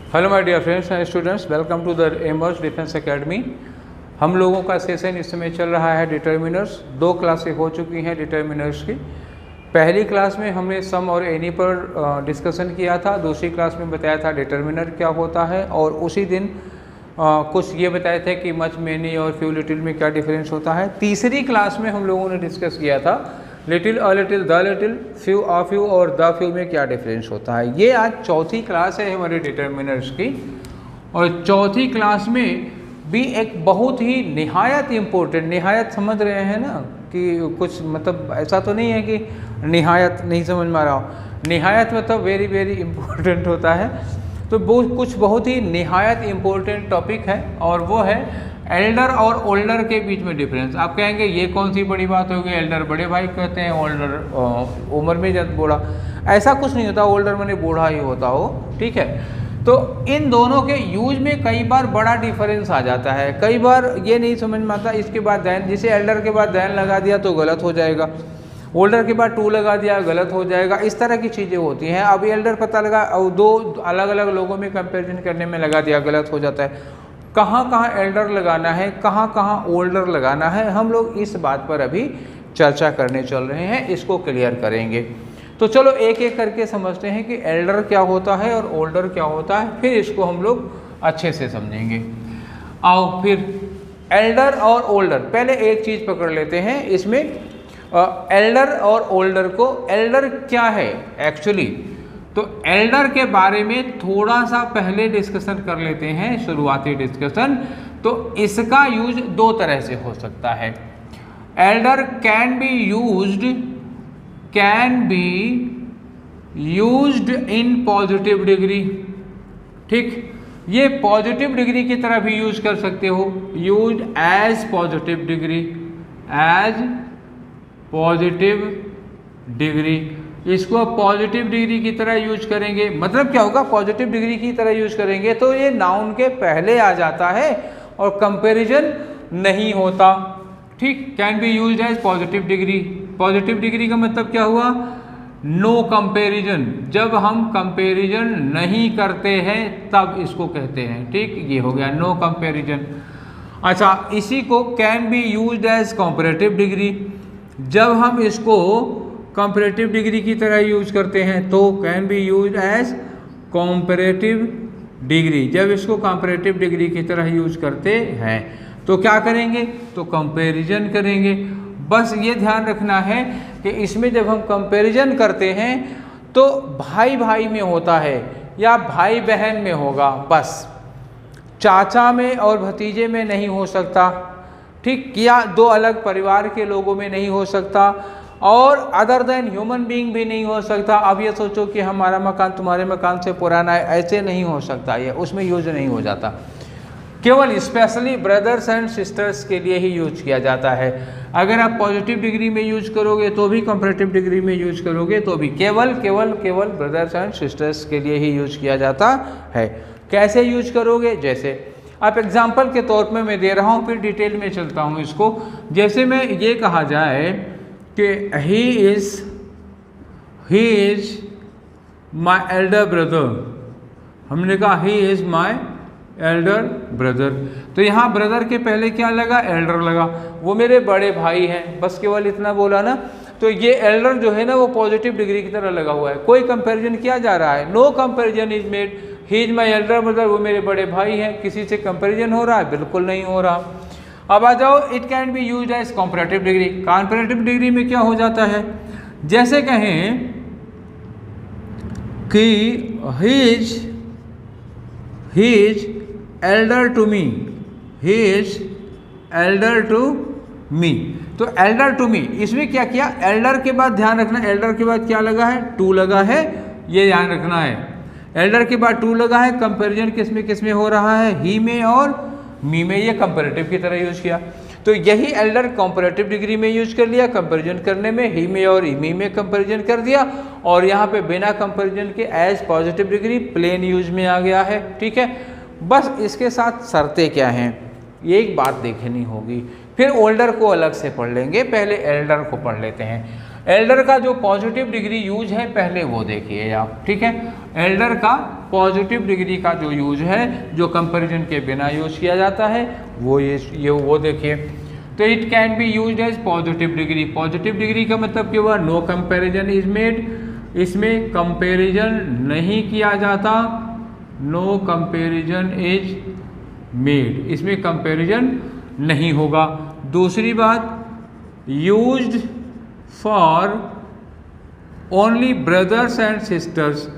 Hello my dear friends and students, welcome to the Aimers defence academy. हम लोगों का session इस समय चल रहा है डिटर्मिनर्स। 2 क्लासें हो चुकी हैं डिटर्मिनर्स की। पहली क्लास में हमने सम और एनी पर डिस्कशन किया था। दूसरी क्लास में बताया था डिटर्मिनर क्या होता है, और उसी दिन कुछ ये बताए थे कि मच, मेनी और फ्यू, लिटिल में क्या डिफरेंस होता है। तीसरी क्लास में हम लोगों ने डिस्कस किया था little, a little, the little, few, uh few और द फ्यू में क्या डिफरेंस होता है। ये आज चौथी क्लास है हमारे डिटर्मिनर्स की, और चौथी क्लास में भी एक बहुत ही निहायत इम्पोर्टेंट, निहायत समझ रहे हैं ना कि कुछ मतलब ऐसा तो नहीं है कि निहायत नहीं समझ में आ रहा हो। निहायत मतलब वेरी वेरी इम्पोर्टेंट होता है। तो वो कुछ बहुत ही निहायत इम्पोर्टेंट टॉपिक है, और वो है एल्डर और ओल्डर के बीच में डिफरेंस। आप कहेंगे ये कौन सी बड़ी बात होगी, एल्डर बड़े भाई कहते हैं, ओल्डर उम्र में जब बूढ़ा। ऐसा कुछ नहीं होता, ओल्डर मैंने बूढ़ा ही होता हो, ठीक है। तो इन दोनों के यूज में कई बार बड़ा डिफरेंस आ जाता है, कई बार ये नहीं समझ में आता। इसके बाद दैन, जिसे एल्डर के बाद दैन लगा दिया तो गलत हो जाएगा, ओल्डर के बाद टू लगा दिया गलत हो जाएगा, इस तरह की चीज़ें होती हैं। अब एल्डर पता लगा और 2 अलग अलग लोगों में कंपैरिजन करने में लगा दिया, गलत हो जाता है। कहाँ कहाँ एल्डर लगाना है, कहाँ कहाँ ओल्डर लगाना है, हम लोग इस बात पर अभी चर्चा करने चल रहे हैं, इसको क्लियर करेंगे। तो चलो एक एक करके समझते हैं कि एल्डर क्या होता है और ओल्डर क्या होता है, फिर इसको हम लोग अच्छे से समझेंगे। आओ फिर एल्डर और ओल्डर, पहले एक चीज़ पकड़ लेते हैं इसमें, एल्डर और ओल्डर को। एल्डर क्या है एक्चुअली, तो एल्डर के बारे में थोड़ा सा पहले डिस्कशन कर लेते हैं, शुरुआती डिस्कशन। तो इसका यूज 2 तरह से हो सकता है। Elder can be used in positive degree, ठीक। ये पॉजिटिव डिग्री की तरह भी यूज कर सकते हो, used as positive degree, as positive degree. इसको पॉजिटिव डिग्री की तरह यूज करेंगे, मतलब क्या होगा, पॉजिटिव डिग्री की तरह यूज करेंगे तो ये नाउन के पहले आ जाता है और कंपैरिजन नहीं होता, ठीक। Can be used as positive degree. Positive degree का मतलब क्या हुआ, नो कंपैरिजन। जब हम कंपैरिजन नहीं करते हैं तब इसको कहते हैं, ठीक। ये हो गया नो कंपैरिजन। अच्छा, इसी को can be used as comparative degree. जब हम इसको कंपैरेटिव डिग्री की तरह यूज करते हैं तो can be used as comparative degree. जब इसको कंपैरेटिव डिग्री की तरह यूज करते हैं तो क्या करेंगे, तो कंपैरिजन करेंगे। बस ये ध्यान रखना है कि इसमें जब हम कंपैरिजन करते हैं तो भाई भाई में होता है या भाई बहन में होगा, बस चाचा में और भतीजे में नहीं हो सकता, ठीक। या 2 अलग परिवार के लोगों में नहीं हो सकता, और अदर देन ह्यूमन बीइंग भी नहीं हो सकता। अब ये सोचो कि हमारा मकान तुम्हारे मकान से पुराना है, ऐसे नहीं हो सकता, ये उसमें यूज नहीं हो जाता। केवल स्पेशली ब्रदर्स एंड सिस्टर्स के लिए ही यूज किया जाता है। अगर आप पॉजिटिव डिग्री में यूज करोगे तो भी, कंपैरेटिव डिग्री में यूज करोगे तो भी, केवल केवल केवल ब्रदर्स एंड सिस्टर्स के लिए ही यूज किया जाता है। कैसे यूज करोगे, जैसे आप एग्जाम्पल के तौर पे मैं दे रहा हूँ, फिर डिटेल में चलता हूँ इसको। जैसे मैं ये कहा जाए कि he is my elder brother, हमने कहा ही इज माई एल्डर ब्रदर, तो यहाँ ब्रदर के पहले क्या लगा, एल्डर लगा, वो मेरे बड़े भाई हैं, बस केवल इतना बोला ना। तो ये एल्डर जो है ना वो पॉजिटिव डिग्री की तरह लगा हुआ है, कोई कंपैरिजन किया जा रहा है, no comparison is made. He is my elder brother, वो मेरे बड़े भाई हैं, किसी से कंपैरिजन हो रहा है, बिल्कुल नहीं हो रहा। अब आ जाओ, it can be used as comparative degree. Comparative degree में क्या हो जाता है, जैसे कहें कि he is elder to me, he is elder to me. तो एल्डर टू मी, इसमें क्या किया, एल्डर के बाद ध्यान रखना, एल्डर के बाद क्या लगा है, टू लगा है, ये ध्यान रखना है। एल्डर के बाद टू लगा है, कंपैरिजन किस में हो रहा है, ही में और मी में, ये कंपैरेटिव की तरह यूज किया। तो यही एल्डर कंपैरेटिव डिग्री में यूज कर लिया, कंपैरिजन करने में ही में और मी में कंपैरिजन कर दिया, और यहाँ पे बिना कंपैरिजन के as positive degree plain use में आ गया है, ठीक है। बस इसके साथ शर्तें क्या हैं, ये एक बात देखनी होगी। फिर ओल्डर को अलग से पढ़ लेंगे, पहले एल्डर को पढ़ लेते हैं। एल्डर का जो पॉजिटिव डिग्री यूज है पहले वो देखिए आप, ठीक है। एल्डर का पॉजिटिव डिग्री का जो यूज है, जो कंपैरिजन के बिना यूज किया जाता है, वो ये वो देखिए। तो it can be used as positive degree. Positive degree का मतलब क्या हुआ? नो कंपैरिजन इज मेड, इसमें कंपैरिजन नहीं किया जाता। नो कंपैरिजन इज मेड, इसमें कंपैरिजन नहीं होगा। दूसरी बात, used for only brothers and sisters,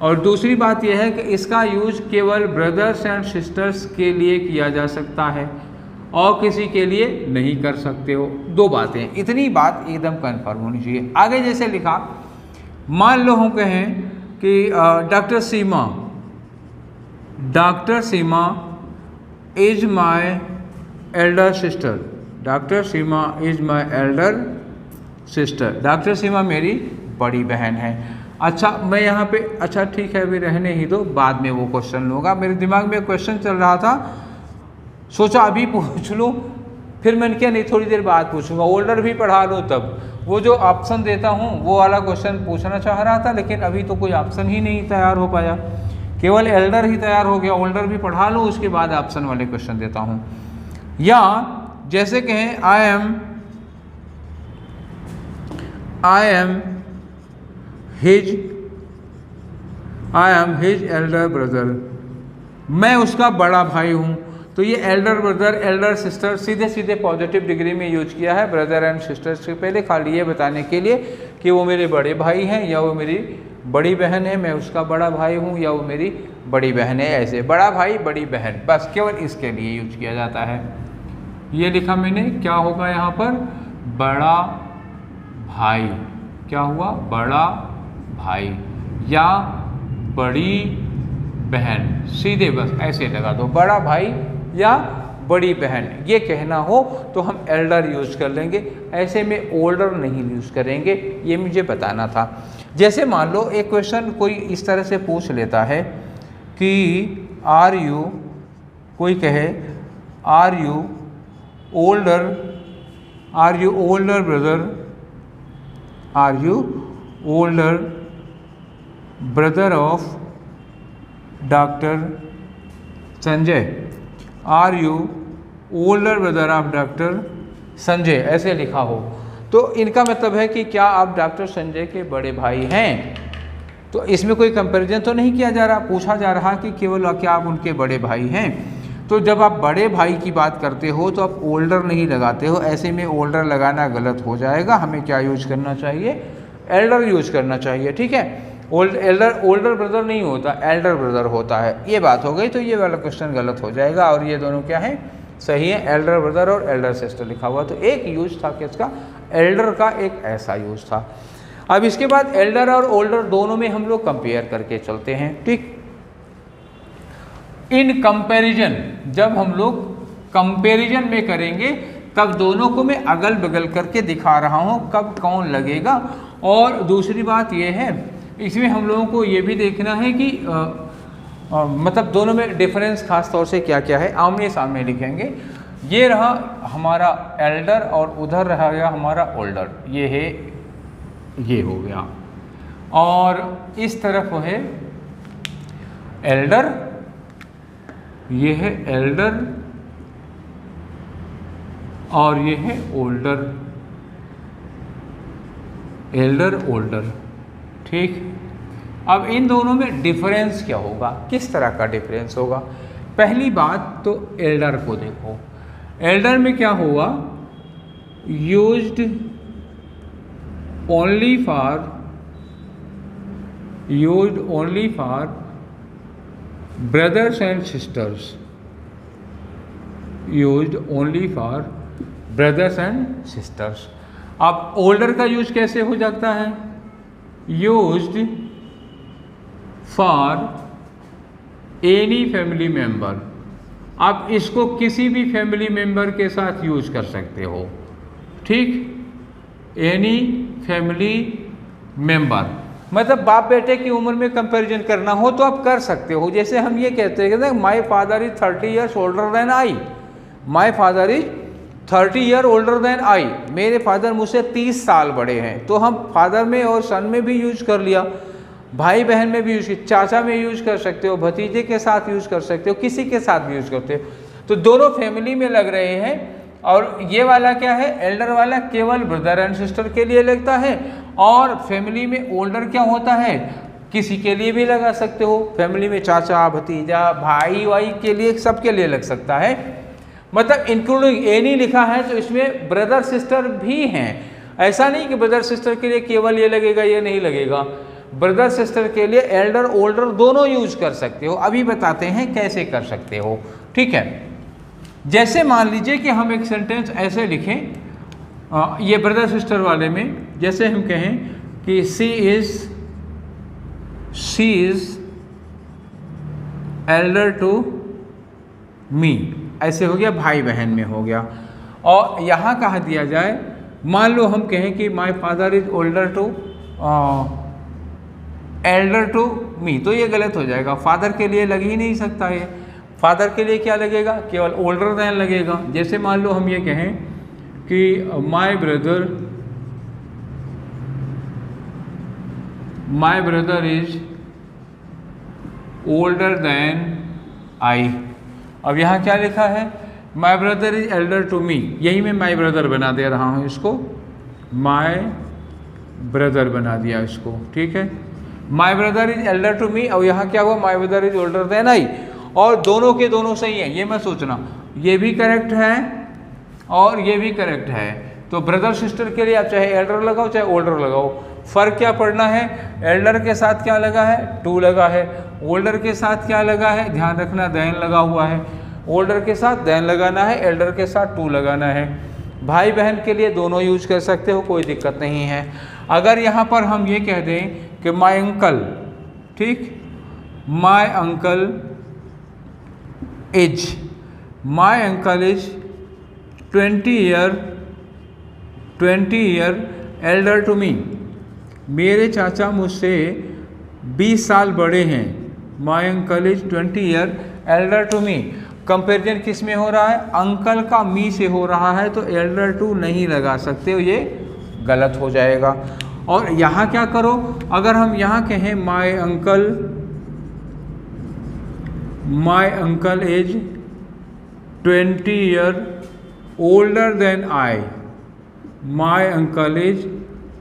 और दूसरी बात यह है कि इसका यूज केवल ब्रदर्स एंड सिस्टर्स के लिए किया जा सकता है और किसी के लिए नहीं कर सकते हो। दो बातें, इतनी बात एकदम कंफर्म होनी चाहिए। आगे जैसे लिखा, मान लो हम कहें कि doctor Seema is my elder sister. Doctor Seema is my elder sister. Doctor Seema मेरी बड़ी बहन है। अच्छा, मैं यहाँ पे, अच्छा ठीक है अभी रहने ही दो, बाद में वो क्वेश्चन लूँगा। मेरे दिमाग में क्वेश्चन चल रहा था, सोचा अभी पूछ लूँ, फिर मैंने क्या नहीं थोड़ी देर बाद पूछूंगा, ओल्डर भी पढ़ा लूँ तब। वो जो ऑप्शन देता हूँ वो वाला क्वेश्चन पूछना चाह रहा था, लेकिन अभी तो कोई ऑप्शन ही नहीं तैयार हो पाया, केवल एल्डर ही तैयार हो गया। ओल्डर भी पढ़ा लूँ, उसके बाद ऑप्शन वाले क्वेश्चन देता हूँ। या जैसे कहें I am his Elder brother, मैं उसका बड़ा भाई हूँ। तो ये एल्डर ब्रदर, एल्डर सिस्टर सीधे सीधे पॉजिटिव डिग्री में यूज किया है, ब्रदर एंड सिस्टर्स के पहले, खाली ये बताने के लिए कि वो मेरे बड़े भाई हैं या वो मेरी बड़ी बहन है, मैं उसका बड़ा भाई हूँ या वो मेरी बड़ी बहन है। ऐसे बड़ा भाई बड़ी बहन, बस केवल इसके लिए यूज किया जाता है। ये लिखा मैंने, क्या होगा यहाँ पर? बड़ा भाई। क्या हुआ? बड़ा भाई या बड़ी बहन, सीधे बस ऐसे लगा दो, बड़ा भाई या बड़ी बहन। ये कहना हो तो हम एल्डर यूज कर लेंगे, ऐसे में ओल्डर नहीं यूज करेंगे, ये मुझे बताना था। जैसे मान लो एक क्वेश्चन कोई इस तरह से पूछ लेता है कि आर यू, कोई कहे are you older brother, are you older brother of doctor Sanjay, are you older brother of doctor Sanjay, ऐसे लिखा हो तो इनका मतलब है कि क्या आप डॉक्टर संजय के बड़े भाई हैं। तो इसमें कोई कंपैरिजन तो नहीं किया जा रहा, पूछा जा रहा कि केवल क्या आप उनके बड़े भाई हैं। तो जब आप बड़े भाई की बात करते हो तो आप ओल्डर नहीं लगाते हो, ऐसे में ओल्डर लगाना गलत हो जाएगा। हमें क्या यूज करना चाहिए? एल्डर यूज करना चाहिए, ठीक है। ओल्डर ब्रदर नहीं होता, एल्डर ब्रदर होता है। ये बात हो गई, तो ये वाला क्वेश्चन गलत हो जाएगा और ये दोनों क्या है? सही है, एल्डर ब्रदर और एल्डर सिस्टर लिखा हुआ। तो एक यूज था किसका? एल्डर का, एक ऐसा यूज था। अब इसके बाद एल्डर और ओल्डर दोनों में हम लोग कंपेयर करके चलते हैं, ठीक। इन कंपैरिजन, जब हम लोग कंपैरिजन में करेंगे तब दोनों को मैं अगल बगल करके दिखा रहा हूं कब कौन लगेगा। और दूसरी बात यह है, इसमें हम लोगों को ये भी देखना है कि मतलब दोनों में डिफरेंस खास तौर से क्या क्या है, आमने सामने लिखेंगे। ये रहा हमारा एल्डर और उधर रहा गया हमारा ओल्डर, ये है, ये हो गया। और इस तरफ है एल्डर, ये है एल्डर और ये है ओल्डर, एल्डर ओल्डर, ठीक। अब इन दोनों में डिफरेंस क्या होगा, किस तरह का डिफरेंस होगा? पहली बात तो एल्डर को देखो, एल्डर में क्या हुआ? Used only for brothers and sisters, used only for brothers and sisters. अब ओल्डर का यूज कैसे हो जाता है? Used for any family member. आप इसको किसी भी फैमिली मेंबर के साथ यूज कर सकते हो, ठीक। एनी फैमिली मेंबर मतलब बाप बेटे की उम्र में कंपैरिजन करना हो तो आप कर सकते हो। जैसे हम ये कहते हैं कि my father is 30 years older than I, my father is 30 year older than I, मेरे फादर मुझसे 30 साल बड़े हैं। तो हम फादर में और सन में भी यूज कर लिया, भाई बहन में भी यूज, चाचा में यूज कर सकते हो, भतीजे के साथ यूज कर सकते हो, किसी के साथ भी यूज करते हो। तो दोनों फैमिली में लग रहे हैं। और ये वाला क्या है, एल्डर वाला केवल ब्रदर एंड सिस्टर के लिए लगता है, और फैमिली में ओल्डर क्या होता है, किसी के लिए भी लगा सकते हो। फैमिली में चाचा, भतीजा, भाई वाई के लिए, सबके लिए लग सकता है। मतलब इंक्लूडिंग एनी लिखा है तो इसमें ब्रदर सिस्टर भी हैं। ऐसा नहीं कि ब्रदर सिस्टर के लिए केवल ये लगेगा, ये नहीं लगेगा। ब्रदर सिस्टर के लिए एल्डर ओल्डर दोनों यूज कर सकते हो। अभी बताते हैं कैसे कर सकते हो, ठीक है। जैसे मान लीजिए कि हम एक सेंटेंस ऐसे लिखें, ये ब्रदर सिस्टर वाले में, जैसे हम कहें कि she is elder to me, ऐसे हो गया, भाई बहन में हो गया। और यहाँ कहा दिया जाए, मान लो हम कहें कि my father is elder to me, तो ये गलत हो जाएगा। फादर के लिए लग ही नहीं सकता है। फादर के लिए क्या लगेगा, केवल ओल्डर देन लगेगा। जैसे मान लो हम ये कहें कि my brother is older than I. अब यहाँ क्या लिखा है, my brother is elder to me, यही मैं माय ब्रदर बना दे रहा हूँ, इसको माय ब्रदर बना दिया इसको, ठीक है। My brother is elder to me, और यहाँ क्या हुआ, my brother is older than I. और दोनों के दोनों सही है, ये मैं सोचना, ये भी करेक्ट है और ये भी करेक्ट है। तो ब्रदर सिस्टर के लिए आप चाहे एल्डर लगाओ चाहे ओल्डर लगाओ, फ़र्क क्या पड़ना है, एल्डर के साथ क्या लगा है, टू लगा है, ओल्डर के साथ क्या लगा है, ध्यान रखना देन लगा हुआ है। ओल्डर के साथ देन लगाना है, एल्डर के साथ टू लगाना है। भाई बहन के लिए दोनों यूज कर सकते हो, कोई दिक्कत नहीं है। अगर यहाँ पर हम ये कह दें कि माय अंकल, ठीक, my uncle is 20 year elder to me, मेरे चाचा मुझसे 20 साल बड़े हैं। My uncle is 20 year elder to me. Comparison किस में हो रहा है, अंकल का मी से हो रहा है, तो एल्डर टू नहीं लगा सकते हो, ये गलत हो जाएगा। और यहाँ क्या करो, अगर हम यहाँ कहें my uncle is 20 year older than I, my uncle is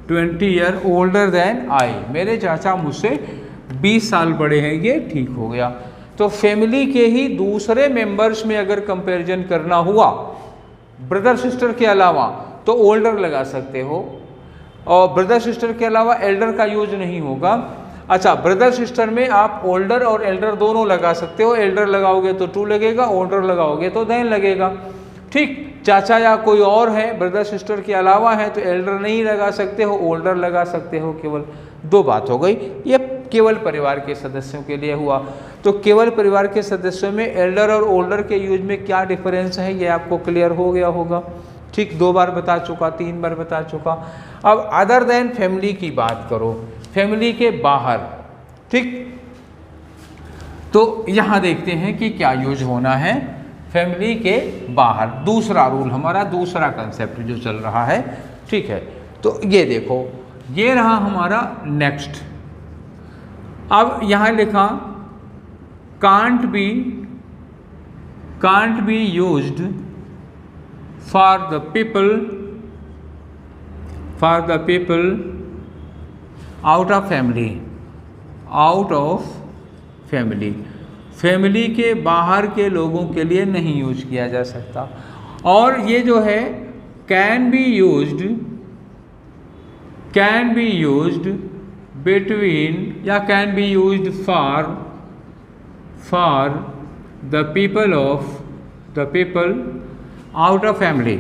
20 year older than I, मेरे चाचा मुझसे 20 साल बड़े हैं, ये ठीक हो गया। तो फैमिली के ही दूसरे मेंबर्स में अगर कंपैरिजन करना हुआ ब्रदर सिस्टर के अलावा, तो ओल्डर लगा सकते हो, और ब्रदर सिस्टर के अलावा एल्डर का यूज नहीं होगा। अच्छा, ब्रदर सिस्टर में आप ओल्डर और एल्डर दोनों लगा सकते हो। एल्डर लगाओगे तो टू लगेगा, ओल्डर लगाओगे तो देन लगेगा, ठीक। चाचा या कोई और है ब्रदर सिस्टर के अलावा है तो एल्डर नहीं लगा सकते हो, ओल्डर लगा सकते हो। केवल दो बात हो गई, ये केवल परिवार के सदस्यों के लिए हुआ। तो केवल परिवार के सदस्यों में एल्डर और ओल्डर के यूज में क्या डिफरेंस है, ये आपको क्लियर हो गया होगा, ठीक। 2 बार बता चुका, 3 बार बता चुका। अब अदर देन फैमिली की बात करो, फैमिली के बाहर, ठीक। तो यहाँ देखते हैं कि क्या यूज होना है फैमिली के बाहर। दूसरा रूल हमारा, दूसरा कंसेप्ट जो चल रहा है, ठीक है। तो ये देखो, ये रहा हमारा नेक्स्ट। अब यहाँ लिखा can't be used for the people out of family, family के बाहर के लोगों के लिए नहीं यूज किया जा सकता। और ये जो है कैन बी यूज्ड बिटवीन या can be used for the people out of family,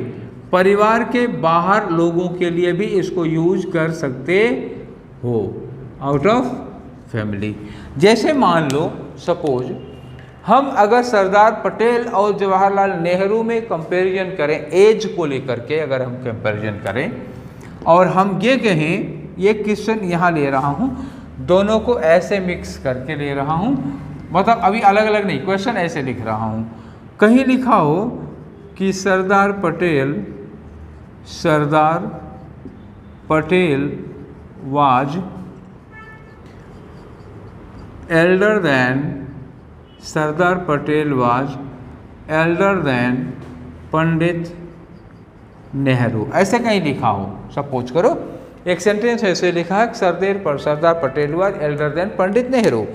परिवार के बाहर लोगों के लिए भी इसको यूज कर सकते हो, आउट ऑफ फैमिली। जैसे मान लो सपोज हम अगर सरदार पटेल और जवाहरलाल नेहरू में कंपैरिजन करें, एज को लेकर के अगर हम कंपैरिजन करें, और हम ये कहें, ये क्वेश्चन यहाँ ले रहा हूँ, दोनों को ऐसे मिक्स करके ले रहा हूँ, मतलब अभी अलग अलग नहीं, क्वेश्चन ऐसे लिख रहा हूँ। कहीं लिखा हो कि Sardar Patel was Elder then Pandit Nehru, ऐसे कहीं लिखा हो। सपोज करो एक सेंटेंस ऐसे लिखा है, Sardar Patel was Elder then Pandit Nehru.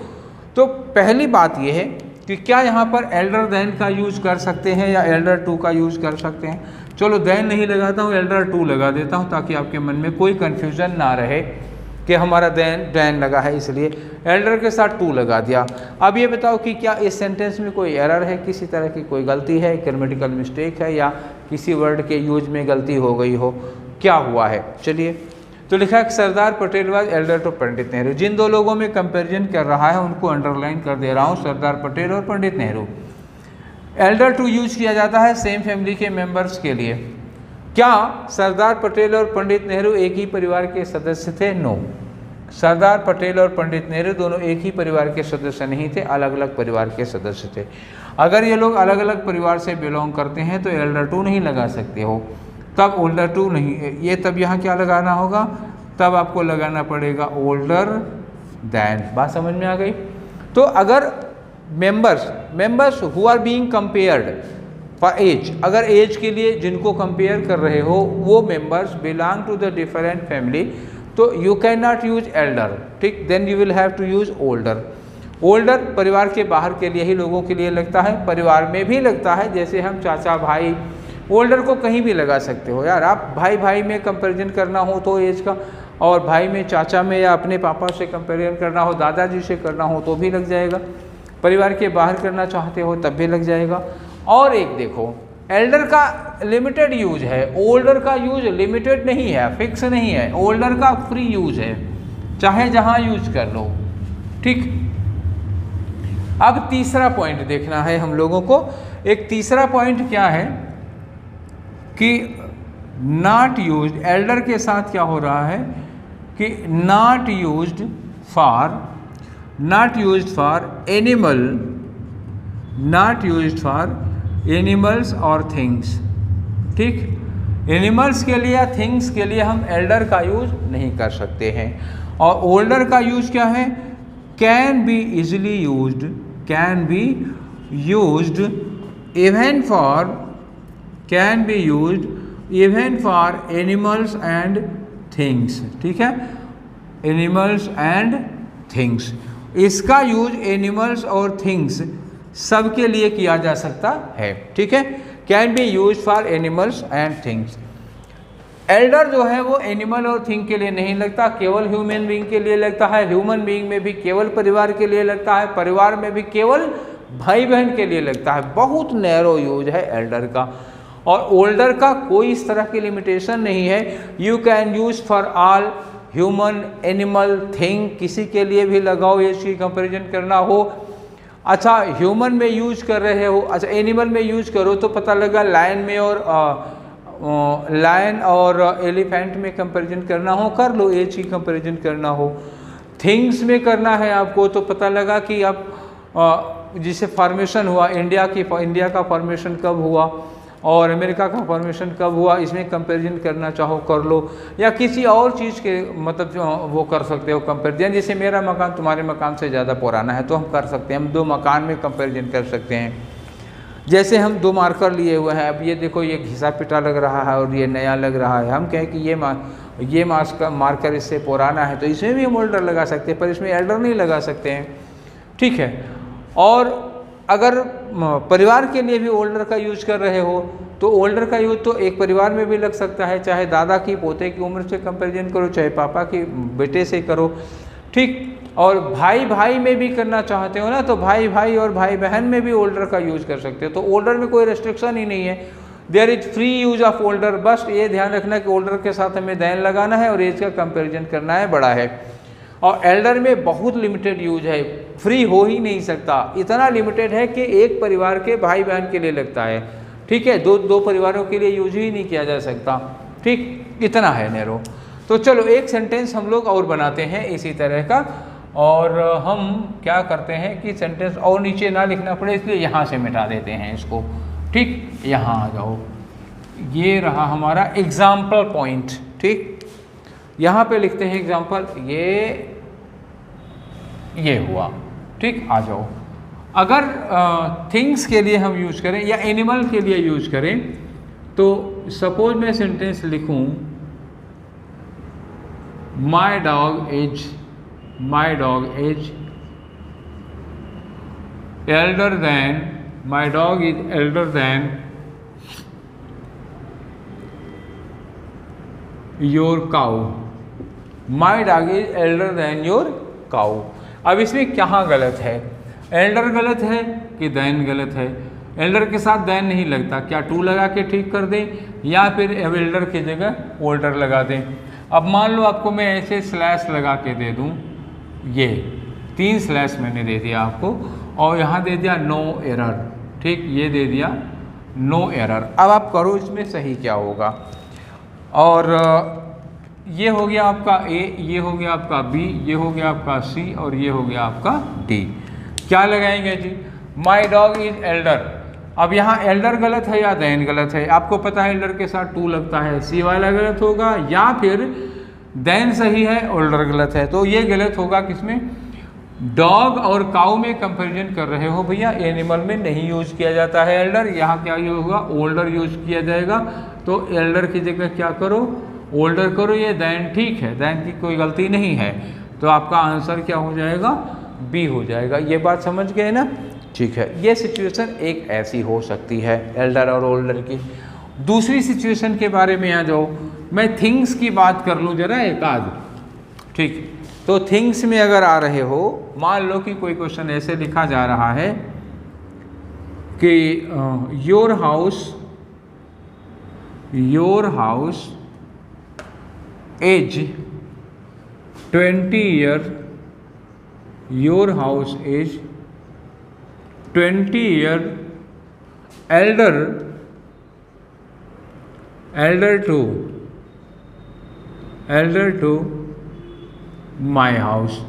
तो पहली बात यह है कि क्या यहाँ पर एल्डर देन का यूज कर सकते हैं या एल्डर टू का यूज कर सकते हैं। चलो देन नहीं लगाता हूँ, एल्डर टू लगा देता हूँ ताकि आपके मन में कोई कन्फ्यूजन ना रहे कि हमारा देन लगा है, इसलिए एल्डर के साथ टू लगा दिया। अब ये बताओ कि क्या इस सेंटेंस में कोई एरर है, किसी तरह की कोई गलती है, ग्रामेटिकल मिस्टेक है या किसी वर्ड के यूज में गलती हो गई हो, क्या हुआ है। चलिए, तो लिखा है Sardar Patel was Elder to Pandit Nehru. जिन दो लोगों में कंपैरिजन कर रहा है उनको अंडरलाइन कर दे रहा हूँ, सरदार पटेल और Pandit Nehru. Elder to use किया जाता है सेम फैमिली के मेंबर्स के लिए। क्या सरदार पटेल और पंडित नेहरू एक ही परिवार के सदस्य थे? नो, सरदार पटेल और पंडित नेहरू दोनों एक ही परिवार के सदस्य नहीं थे, अलग अलग परिवार के सदस्य थे। अगर ये लोग अलग अलग परिवार से बिलोंग करते हैं तो एल्डर टू नहीं लगा सकते हो, तब ओल्डर टू नहीं, ये तब यहाँ क्या लगाना होगा, तब आपको लगाना पड़ेगा ओल्डर देन। बात समझ में आ गई। तो अगर members who are being compared for age, अगर एज के लिए जिनको कंपेयर कर रहे हो वो members belong to the different family, तो you can not use elder, ठीक, then you will have to use older. Older परिवार के बाहर के लिए ही लोगों के लिए लगता है, परिवार में भी लगता है, जैसे हम चाचा भाई, ओल्डर को कहीं भी लगा सकते हो यार। आप भाई में कंपैरिजन करना हो तो एज का, और भाई में चाचा में या अपने पापा से कंपेरिजन करना हो, दादाजी से करना हो तो भी लग जाएगा, परिवार के बाहर करना चाहते हो तब भी लग जाएगा। और एक देखो, एल्डर का लिमिटेड यूज है, ओल्डर का यूज लिमिटेड नहीं है, फिक्स नहीं है, ओल्डर का फ्री यूज है, चाहे जहां यूज कर लो, ठीक। अब तीसरा पॉइंट देखना है हम लोगों को। एक तीसरा पॉइंट क्या है कि नॉट यूज्ड, एल्डर के साथ क्या हो रहा है कि नॉट यूज्ड फॉर एनिमल्स और थिंग्स, ठीक। एनिमल्स के लिए या थिंग्स के लिए हम एल्डर का यूज नहीं कर सकते हैं। और ओल्डर का यूज क्या है, can be easily used even for animals and things, ठीक है, एनिमल्स एंड थिंग्स। इसका यूज एनिमल्स और थिंग्स सब के लिए किया जा सकता है, ठीक है। Can be use for animals and things. Elder जो है वो एनिमल और थिंग के लिए नहीं लगता, केवल ह्यूमन बीइंग के लिए लगता है, ह्यूमन बीइंग में भी केवल परिवार के लिए लगता है, परिवार में भी केवल भाई बहन के लिए लगता है। बहुत नैरो यूज है एल्डर का। और ओल्डर का कोई इस तरह की लिमिटेशन नहीं है, you can use for all, human, animal, thing, किसी के लिए भी लगाओ, इसकी कंपैरिजन करना हो। अच्छा, ह्यूमन में यूज कर रहे हो, अच्छा एनिमल में यूज करो तो पता लगा लायन और एलिफेंट में कंपैरिजन करना हो कर लो, एज की कंपैरिजन करना हो। थिंग्स में करना है आपको तो पता लगा कि आप जिसे फॉर्मेशन हुआ, इंडिया का फॉर्मेशन कब हुआ और अमेरिका का फॉर्मेशन कब हुआ, इसमें कंपैरिजन करना चाहो कर लो, या किसी और चीज़ के मतलब वो कर सकते हो कंपैरिजन। जैसे मेरा मकान तुम्हारे मकान से ज़्यादा पुराना है तो हम कर सकते हैं, हम दो मकान में कंपैरिजन कर सकते हैं। जैसे हम दो मार्कर लिए हुए हैं, अब ये देखो ये घिसा पिटा लग रहा है और ये नया लग रहा है, हम कहें कि ये मार्कर इससे पुराना है तो इसमें भी हम ओल्डर लगा सकते हैं, पर इसमें एल्डर नहीं लगा सकते हैं, ठीक है। और अगर परिवार के लिए भी ओल्डर का यूज कर रहे हो तो ओल्डर का यूज तो एक परिवार में भी लग सकता है, चाहे दादा की पोते की उम्र से कंपैरिजन करो, चाहे पापा की बेटे से करो, ठीक। और भाई में भी करना चाहते हो ना तो भाई और भाई बहन में भी ओल्डर का यूज कर सकते हो। तो ओल्डर में कोई रेस्ट्रिक्शन ही नहीं है, there is free use of older. बस ये ध्यान रखना कि ओल्डर के साथ हमें देन लगाना है और एज का कंपैरिजन करना है, बड़ा है। और एल्डर में बहुत लिमिटेड यूज है, फ्री हो ही नहीं सकता, इतना लिमिटेड है कि एक परिवार के भाई बहन के लिए लगता है, ठीक है, दो परिवारों के लिए यूज ही नहीं किया जा सकता, ठीक, इतना है नैरो। तो चलो एक सेंटेंस हम लोग और बनाते हैं इसी तरह का, और हम क्या करते हैं कि सेंटेंस और नीचे ना लिखना पड़े इसलिए यहाँ से मिटा देते हैं इसको, ठीक, यहाँ आ जाओ, ये रहा हमारा एग्जाम्पल पॉइंट। ठीक, यहाँ पे लिखते हैं एग्जाम्पल, ये हुआ। ठीक, आ जाओ। अगर थिंग्स के लिए हम यूज करें या एनिमल के लिए यूज करें, तो सपोज मैं सेंटेंस लिखूं, my dog is elder than, my dog is elder than your cow, my dog is elder than your cow. अब इसमें क्या गलत है? एल्डर गलत है कि देन गलत है? एल्डर के साथ देन नहीं लगता, क्या टू लगा के ठीक कर दें या फिर एल्डर की जगह ओल्डर लगा दें? अब मान लो आपको मैं ऐसे स्लैश लगा के दे दूं, ये 3 स्लैश मैंने दे दिया आपको, और यहाँ दे दिया नो एरर। ठीक, ये दे दिया नो एरर। अब आप करो इसमें सही क्या होगा। और ये हो गया आपका ए, ये हो गया आपका बी, ये हो गया आपका सी, और ये हो गया आपका डी। क्या लगाएंगे जी? My dog is elder. अब यहाँ एल्डर गलत है या देन गलत है? आपको पता है एल्डर के साथ टू लगता है, सी वाला गलत होगा, या फिर देन सही है, ओल्डर गलत है। तो ये गलत होगा किसमें? डॉग और काऊ में कंपैरिजन कर रहे हो भैया, एनिमल में नहीं यूज किया जाता है एल्डर, यहाँ क्या यूज होगा? ओल्डर यूज किया जाएगा। तो एल्डर की जगह क्या करो? ओल्डर करो। ये देन ठीक है, देन की कोई गलती नहीं है, तो आपका आंसर क्या हो जाएगा? बी हो जाएगा। ये बात समझ गए ना? ठीक है, ये सिचुएशन एक ऐसी हो सकती है एल्डर और ओल्डर की। दूसरी सिचुएशन के बारे में आ जाओ, मैं थिंग्स की बात कर लूँ जरा एक आध। ठीक, तो थिंग्स में अगर आ रहे हो, मान लो कि कोई क्वेश्चन ऐसे लिखा जा रहा है कि your house as 20 year, your house as 20 year elder to my house.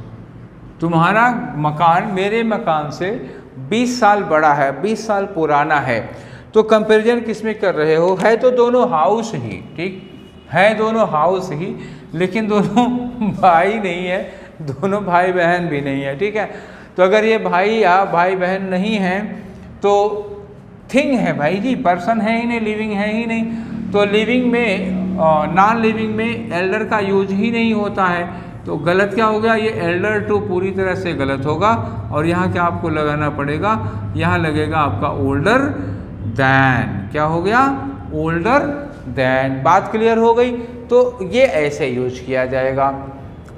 तुम्हारा मकान मेरे मकान से 20 साल बड़ा है, 20 साल पुराना है। तो कंपैरिजन किस में कर रहे हो? है तो दोनों हाउस ही, ठीक है, दोनों हाउस ही, लेकिन दोनों भाई नहीं है, दोनों भाई बहन भी नहीं है। ठीक है, तो अगर ये भाई या भाई बहन नहीं है तो थिंग है भाई जी, पर्सन है ही नहीं, लिविंग है ही नहीं। तो लिविंग में नॉन लिविंग में एल्डर का यूज ही नहीं होता है, तो गलत क्या हो गया? ये एल्डर टू पूरी तरह से गलत होगा। और यहाँ क्या आपको लगाना पड़ेगा? यहाँ लगेगा आपका ओल्डर देन। क्या हो गया? Older than. बात क्लियर हो गई? तो ये ऐसे यूज किया जाएगा।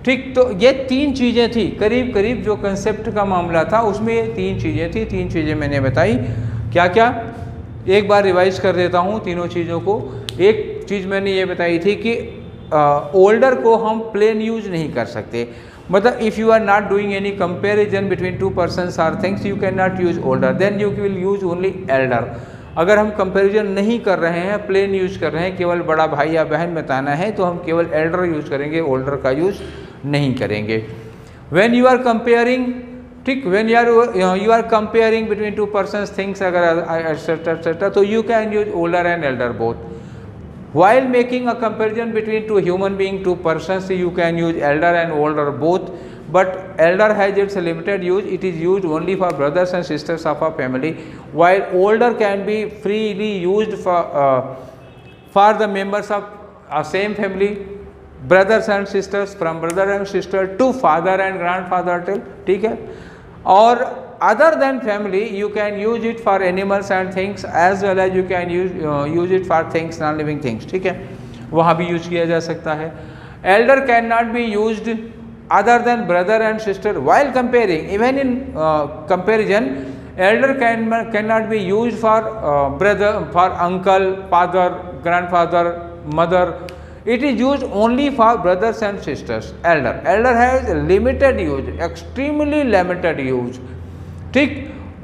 ठीक, तो ये 3 चीज़ें थी, करीब करीब जो कंसेप्ट का मामला था उसमें ये 3 चीज़ें थी। 3 चीज़ें मैंने बताई, क्या क्या? एक बार रिवाइज कर देता हूँ तीनों चीज़ों को। एक चीज़ मैंने ये बताई थी कि ओल्डर को हम प्लेन यूज नहीं कर सकते, मतलब if you are not doing any comparison between 2 persons or things, you can not use older, then you will use only elder. अगर हम कंपैरिजन नहीं कर रहे हैं, प्लेन यूज कर रहे हैं, केवल बड़ा भाई या बहन बताना है, तो हम केवल एल्डर यूज करेंगे, ओल्डर का यूज नहीं करेंगे। व्हेन यू आर कंपेयरिंग, ठीक, when you are comparing between 2 persons things अगर एक्सेट्रा, तो you can use older and elder both. While making a comparison between 2 human beings, 2 persons, you can use elder and older both, but elder has its limited use. It is used only for brothers and sisters of a family, while older can be freely used for the members of a same family, brothers and sisters, from brother and sister to father and grandfather till, ठीक है। और other than family you can use it for animals and things as well as you can use it for things, non living things, ठीक है, वहाँ भी use किया जा सकता है। elder cannot be used other than brother and sister while comparing, even in comparison elder cannot be used for brother, for uncle, father, grandfather, mother. It is used only for brothers and sisters. Elder has limited use, extremely limited use, ठीक,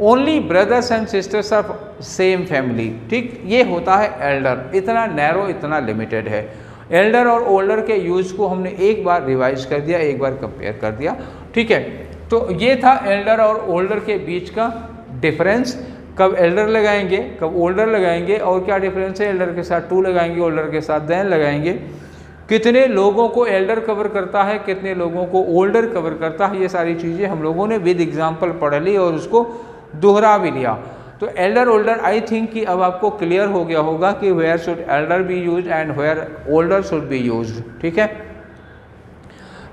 only brothers and sisters of same family, ठीक, ये होता है Elder. इतना narrow, इतना limited है। Elder और older के यूज़ को हमने एक बार रिवाइज कर दिया, एक बार कंपेयर कर दिया, ठीक है। तो ये था एल्डर और ओल्डर के बीच का डिफरेंस। कब एल्डर लगाएंगे, कब ओल्डर लगाएंगे, और क्या डिफरेंस है, एल्डर के साथ टू लगाएंगे, ओल्डर के साथ देन लगाएंगे, कितने लोगों को एल्डर कवर करता है, कितने लोगों को ओल्डर कवर करता है, ये सारी चीज़ें हम लोगों ने विद एग्जाम्पल पढ़ ली और उसको दोहरा भी लिया। तो एल्डर ओल्डर आई थिंक कि अब आपको क्लियर हो गया होगा कि where should elder be use and where older should be use. ठीक है,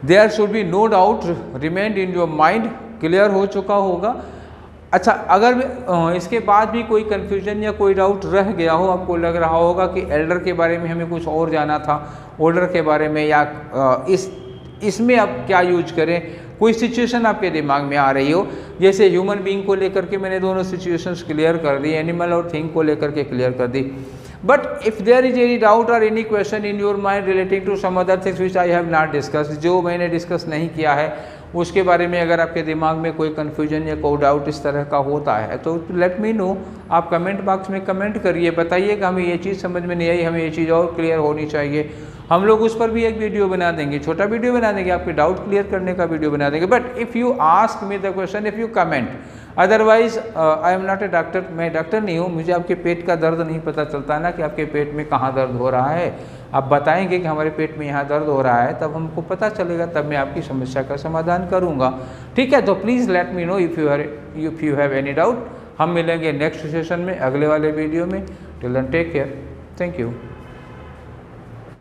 there should be no doubt remained in your mind, clear हो चुका होगा। अच्छा, अगर इसके बाद भी कोई कन्फ्यूजन या कोई डाउट रह गया हो, आपको लग रहा होगा कि एल्डर के बारे में हमें कुछ और जाना था, ओल्डर के बारे में, या इसमें आप क्या यूज करें, कोई सिचुएशन आपके दिमाग में आ रही हो, जैसे ह्यूमन बीइंग को लेकर के मैंने दोनों सिचुएशंस क्लियर कर दी, एनिमल और थिंग को लेकर के क्लियर कर दी, but if there is any doubt और any question in your mind relating to some other things which I have not discuss, जो मैंने डिस्कस नहीं किया है उसके बारे में अगर आपके दिमाग में कोई कन्फ्यूजन या कोई डाउट इस तरह का होता है तो लेट मी नो, आप कमेंट बॉक्स में कमेंट करिए, बताइएगा हमें ये चीज़ समझ में नहीं आई, हमें ये चीज़ और क्लियर होनी चाहिए। हम लोग उस पर भी एक वीडियो बना देंगे, छोटा वीडियो बना देंगे, आपके डाउट क्लियर करने का वीडियो बना देंगे। But if you ask me the question, if you comment, otherwise I am not a doctor, मैं डॉक्टर नहीं हूँ, मुझे आपके पेट का दर्द नहीं पता चलता ना कि आपके पेट में कहाँ दर्द हो रहा है। आप बताएंगे कि हमारे पेट में यहाँ दर्द हो रहा है, तब हमको पता चलेगा, तब मैं आपकी समस्या का समाधान करूँगा। ठीक है, तो please let me know if you have any doubt. हम मिलेंगे नेक्स्ट सेशन में, अगले वाले वीडियो में। Till then take care, thank you.